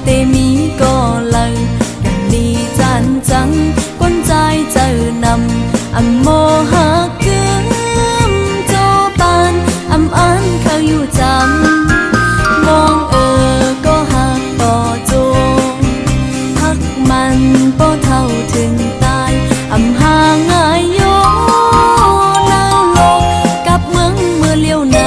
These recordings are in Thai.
แต่มีก็เลยกันดีจานจังก้นใจเจอนำอำโมหะคืมโจปานอำอันเขาอยู่จำมองก็หักต่อโจพักมันบ่เท่าถึงตายอำหาง่ายโยนาโลกกับเมืองเมื่อเลี้ยวไหน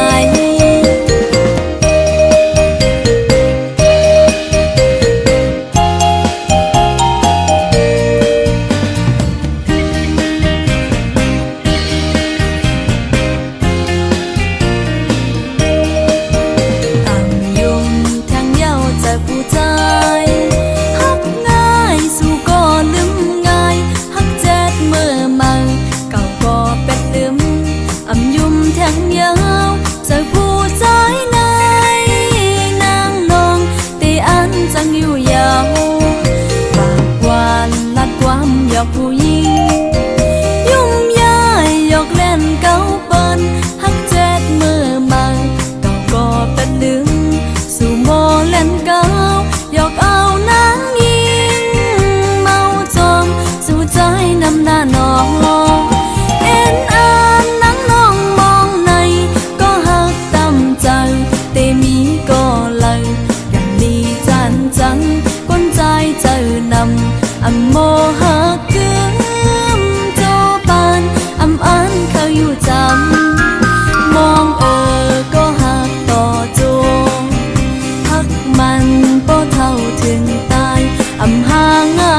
ผู้หญิงยุ่มยายยกเล่นเก้าเปิ้นฮักเจ็ดมือมาเก่าก็เป็นลืมสู่โมเล่นเก้ายกเอานางยิงเมาจอมสู่ใจนำหน้าน้องเอ็นอ่านนังน้องมองในก็ฮักตำใจแต่มีก็เลยกันดีจานจังก้นใจเจอนำอำโมหะเขาอยู่จำมองก็หักต่อจงพักมันบ่เท่าถึงตายอำหาง่าย